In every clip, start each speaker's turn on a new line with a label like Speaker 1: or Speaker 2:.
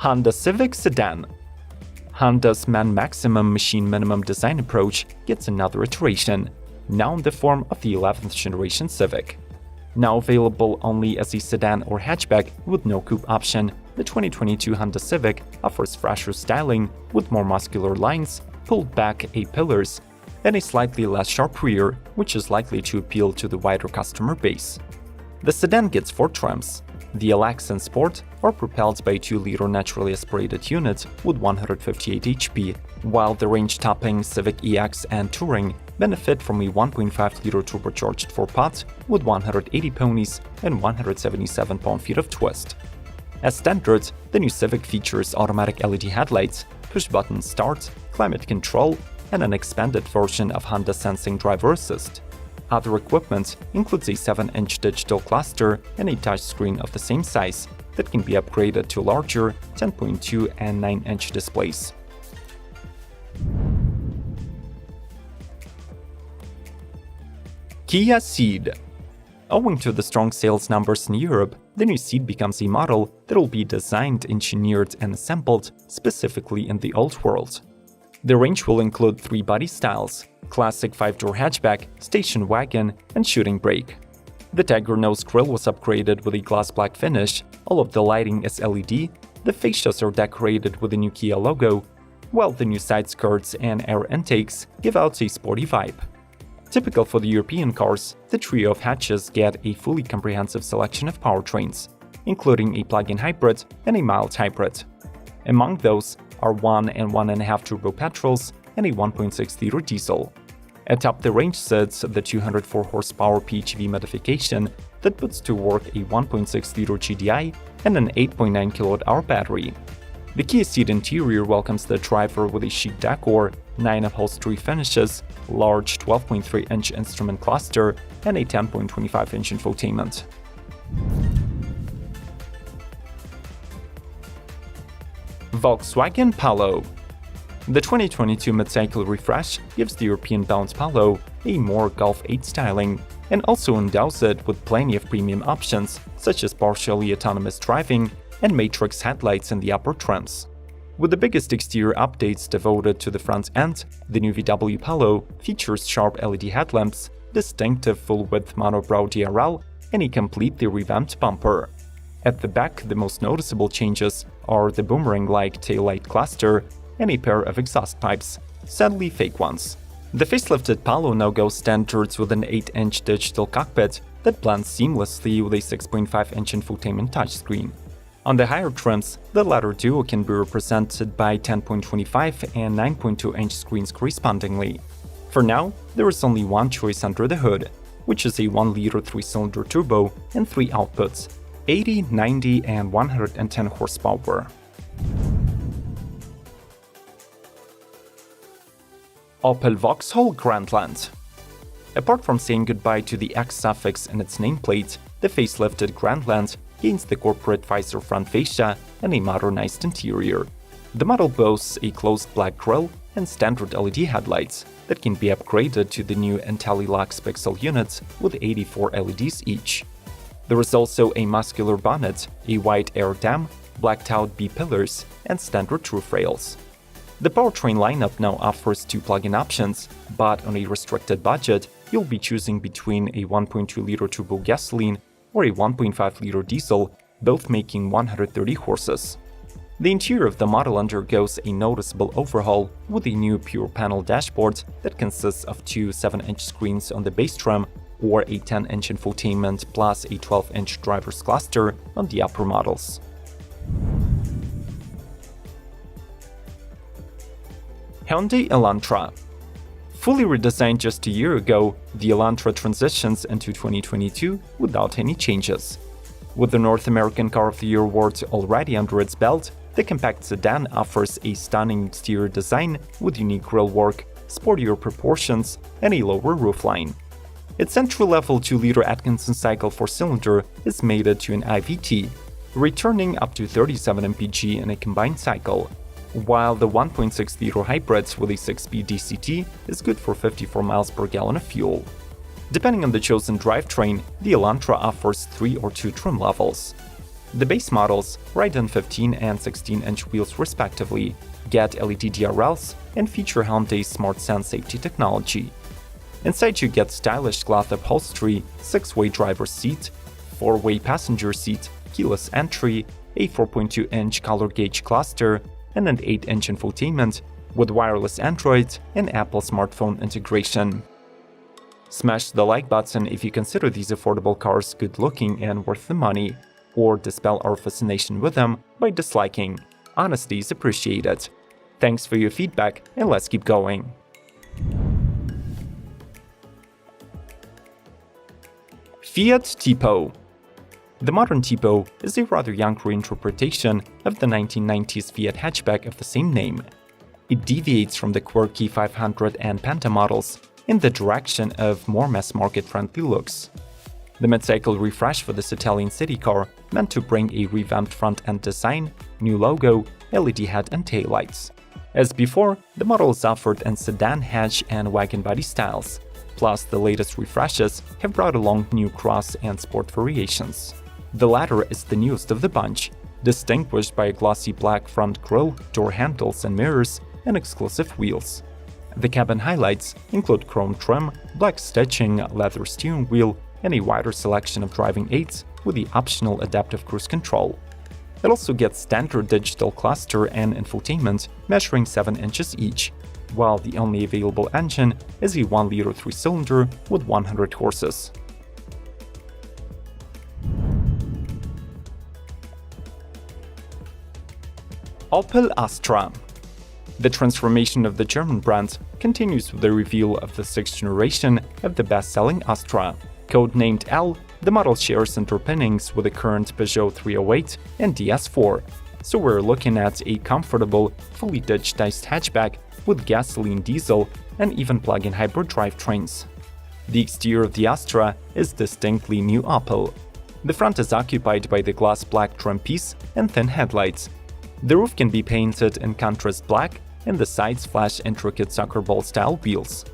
Speaker 1: Honda Civic Sedan. Honda's man-maximum, machine-minimum design approach gets another iteration, now in the form of the 11th generation Civic. Now available only as a sedan or hatchback with no coupe option, the 2022 Honda Civic offers fresher styling with more muscular lines, pulled back A-pillars, and a slightly less sharp rear, which is likely to appeal to the wider customer base. The sedan gets 4 trims. The LX and Sport are propelled by a 2-liter naturally aspirated unit with 158 HP, while the range-topping Civic EX and Touring benefit from a 1.5-liter turbocharged 4-pot with 180 ponies and 177 pound-feet of twist. As standard, the new Civic features automatic LED headlights, push-button start, climate control, and an expanded version of Honda Sensing Driver Assist. Other equipment includes a 7-inch digital cluster and a touchscreen of the same size that can be upgraded to larger 10.2 and 9-inch displays. Kia Ceed. Owing to the strong sales numbers in Europe, the new Ceed becomes a model that will be designed, engineered, and assembled specifically in the old world. The range will include 3 body styles: classic 5-door hatchback, station wagon, and shooting brake. The Tiger nose grille was upgraded with a gloss black finish, all of the lighting is LED, the fascias are decorated with the new Kia logo, while the new side skirts and air intakes give out a sporty vibe. Typical for the European cars, the trio of hatches get a fully comprehensive selection of powertrains, including a plug-in hybrid and a mild hybrid. Among those are 1 and 1.5 turbo petrols and a 1.6-liter diesel. Atop the range sits the 204 horsepower PHEV modification that puts to work a 1.6-liter GDI and an 8.9 kWh battery. The Kia Ceed interior welcomes the driver with a chic decor, 9 upholstery finishes, large 12.3-inch instrument cluster, and a 10.25-inch infotainment. Volkswagen Polo. The 2022 mid-cycle refresh gives the European bound Polo a more Golf 8 styling and also endows it with plenty of premium options such as partially autonomous driving and matrix headlights in the upper trims. With the biggest exterior updates devoted to the front end, the new VW Polo features sharp LED headlamps, distinctive full-width monobrow DRL, and a completely revamped bumper. At the back, the most noticeable changes are the boomerang-like taillight cluster and a pair of exhaust pipes, sadly fake ones. The facelifted Polo now goes standards with an 8-inch digital cockpit that blends seamlessly with a 6.5-inch infotainment touchscreen. On the higher trims, the latter duo can be represented by 10.25 and 9.2-inch screens correspondingly. For now, there is only one choice under the hood, which is a 1-liter 3-cylinder turbo and 3 outputs, 80, 90, and 110 horsepower. Opel Vauxhall Grandland. Apart from saying goodbye to the X suffix in its nameplate, the facelifted Grandland gains the corporate visor front fascia and a modernized interior. The model boasts a closed black grille and standard LED headlights that can be upgraded to the new IntelliLux Pixel units with 84 LEDs each. There is also a muscular bonnet, a white air dam, blacked-out B-pillars, and standard roof rails. The powertrain lineup now offers 2 plug-in options, but on a restricted budget, you'll be choosing between a 1.2-liter turbo gasoline or a 1.5-liter diesel, both making 130 horses. The interior of the model undergoes a noticeable overhaul with a new pure panel dashboard that consists of 2 7-inch screens on the base trim or a 10-inch infotainment plus a 12-inch driver's cluster on the upper models. Hyundai Elantra. Fully redesigned just a year ago, the Elantra transitions into 2022 without any changes. With the North American Car of the Year award already under its belt, the compact sedan offers a stunning exterior design with unique grillwork, sportier proportions, and a lower roofline. Its entry-level 2-liter Atkinson cycle 4-cylinder is mated to an IVT, returning up to 37 mpg in a combined cycle, while the 1.6-liter hybrid with a 6-speed DCT is good for 54 miles per gallon of fuel. Depending on the chosen drivetrain, the Elantra offers 3 or 2 trim levels. The base models, ride on 15 and 16-inch wheels respectively, get LED DRLs, and feature Hyundai's SmartSense safety technology. Inside you get stylish cloth upholstery, 6-way driver's seat, 4-way passenger seat, keyless entry, a 4.2-inch color gauge cluster, and an 8-inch infotainment with wireless Android and Apple smartphone integration. Smash the like button if you consider these affordable cars good-looking and worth the money, or dispel our fascination with them by disliking. Honesty is appreciated. Thanks for your feedback, and let's keep going. Fiat Tipo. The modern Tipo is a rather young reinterpretation of the 1990s Fiat hatchback of the same name. It deviates from the quirky 500 and Penta models in the direction of more mass-market friendly looks. The mid-cycle refresh for this Italian city car meant to bring a revamped front-end design, new logo, LED head and taillights. As before, the model is offered in sedan, hatch and wagon body styles. Plus, the latest refreshes have brought along new cross and sport variations. The latter is the newest of the bunch, distinguished by a glossy black front grille, door handles and mirrors, and exclusive wheels. The cabin highlights include chrome trim, black stitching, leather steering wheel, and a wider selection of driving aids with the optional adaptive cruise control. It also gets standard digital cluster and infotainment measuring 7 inches each, while the only available engine is a 1-liter 3-cylinder with 100 horses. Opel Astra. The transformation of the German brand continues with the reveal of the 6th generation of the best-selling Astra. Codenamed L, the model shares underpinnings with the current Peugeot 308 and DS4, so we're looking at a comfortable, fully digitized hatchback with gasoline, diesel, and even plug-in hybrid drivetrains. The exterior of the Astra is distinctly new Opel. The front is occupied by the gloss black trim piece and thin headlights. The roof can be painted in contrast black, and the sides flash intricate soccer ball-style wheels.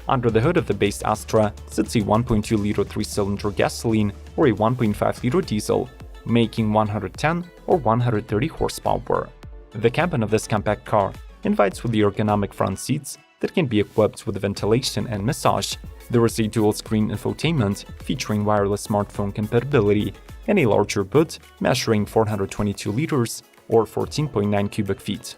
Speaker 1: Under the hood of the base Astra sits a 1.2-liter 3-cylinder gasoline or a 1.5-liter diesel, making 110 or 130 horsepower. The cabin of this compact car invites with the ergonomic front seats that can be equipped with ventilation and massage. There is a dual-screen infotainment featuring wireless smartphone compatibility and a larger boot measuring 422 liters or 14.9 cubic feet.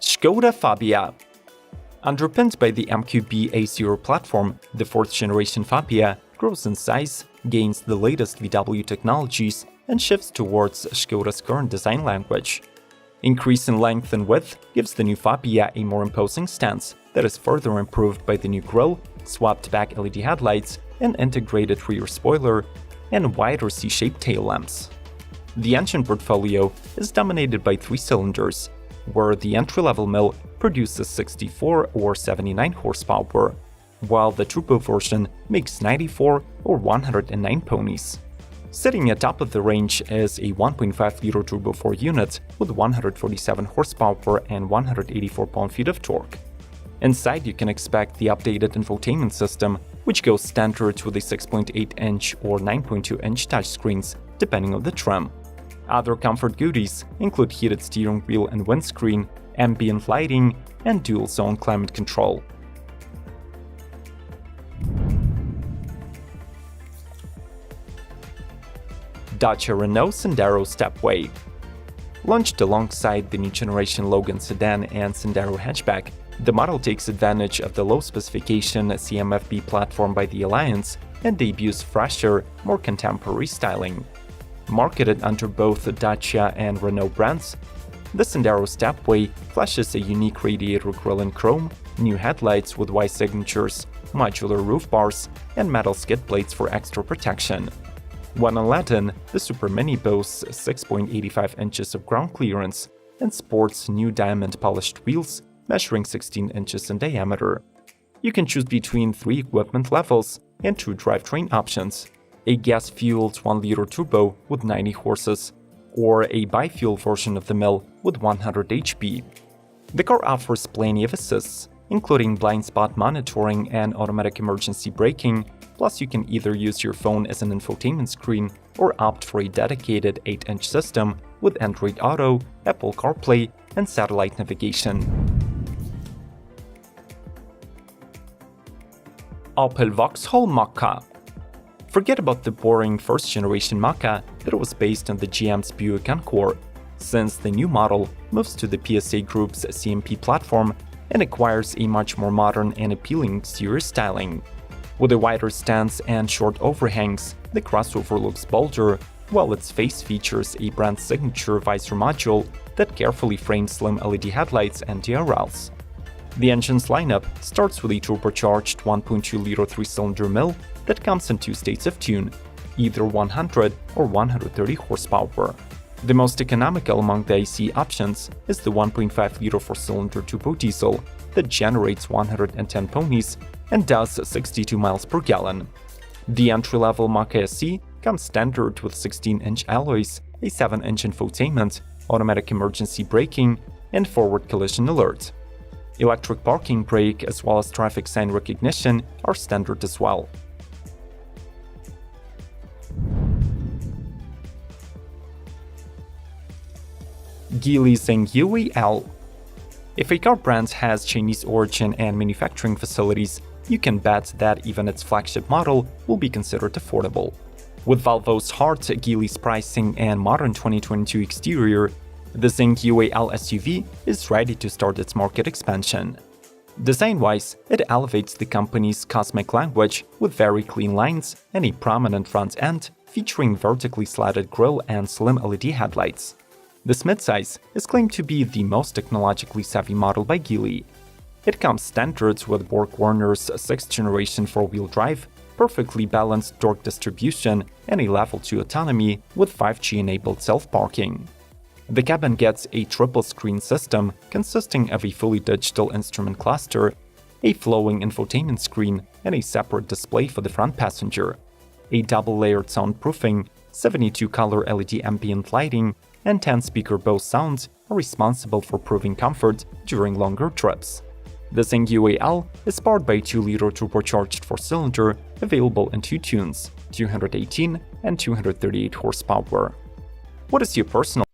Speaker 1: Škoda Fabia. Underpinned by the MQB A0 platform, the 4th-generation Fabia grows in size, gains the latest VW technologies, and shifts towards Škoda's current design language. Increase in length and width gives the new Fabia a more imposing stance that is further improved by the new grille, swapped back LED headlights, an integrated rear spoiler, and wider C-shaped tail lamps. The engine portfolio is dominated by 3 cylinders, where the entry-level mill produces 64 or 79 horsepower, while the turbo version makes 94 or 109 ponies. Sitting atop of the range is a 1.5-liter turbo 4 unit with 147 horsepower and 184 pound-feet of torque. Inside you can expect the updated infotainment system, which goes standard with a 6.8-inch or 9.2-inch touchscreens, depending on the trim. Other comfort goodies include heated steering wheel and windscreen, ambient lighting, and dual-zone climate control. Dacia Renault Sandero Stepway. Launched alongside the new generation Logan sedan and Sandero hatchback, the model takes advantage of the low-specification CMF-B platform by the Alliance and debuts fresher, more contemporary styling. Marketed under both Dacia and Renault brands, the Sandero Stepway flashes a unique radiator grille in chrome, new headlights with Y signatures, modular roof bars, and metal skid plates for extra protection. When on Latin, the Super Mini boasts 6.85 inches of ground clearance and sports new diamond-polished wheels measuring 16 inches in diameter. You can choose between 3 equipment levels and 2 drivetrain options: a gas-fueled 1-liter turbo with 90 horses, or a bi-fuel version of the mill with 100 HP. The car offers plenty of assists, including blind spot monitoring and automatic emergency braking, Plus, you can either use your phone as an infotainment screen or opt for a dedicated 8-inch system with Android Auto, Apple CarPlay, and satellite navigation. Opel Vauxhall Mokka. Forget about the boring first-generation Mokka that was based on the GM's Buick Encore, since the new model moves to the PSA Group's CMP platform and acquires a much more modern and appealing exterior styling. With a wider stance and short overhangs, the crossover looks bolder, while its face features a brand signature visor module that carefully frames slim LED headlights and DRLs. The engine's lineup starts with a turbocharged 1.2-liter 3-cylinder mill that comes in 2 states of tune, either 100 or 130 horsepower. The most economical among the ICE options is the 1.5-liter 4-cylinder turbo diesel that generates 110 ponies and does 62 miles per gallon. The entry-level Mokka SE comes standard with 16-inch alloys, a 7-inch infotainment, automatic emergency braking, and forward collision alert. Electric parking brake as well as traffic sign recognition are standard as well. Geely Zhenghui L. If a car brand has Chinese origin and manufacturing facilities, you can bet that even its flagship model will be considered affordable. With Volvo's heart, Geely's pricing, and modern 2022 exterior, the Zhenghui L SUV is ready to start its market expansion. Design-wise, it elevates the company's cosmic language with very clean lines and a prominent front end featuring vertically slatted grille and slim LED headlights. This midsize is claimed to be the most technologically savvy model by Geely. It comes standard with BorgWarner's 6th-generation 4-wheel drive, perfectly balanced torque distribution, and a level 2 autonomy with 5G-enabled self-parking. The cabin gets a triple-screen system consisting of a fully digital instrument cluster, a flowing infotainment screen, and a separate display for the front passenger. A double-layered soundproofing, 72-color LED ambient lighting, and 10-speaker Bose sounds are responsible for proving comfort during longer trips. The Zhenghui L is powered by a 2-liter turbocharged 4-cylinder available in 2 tunes, 218 and 238 horsepower. What is your personal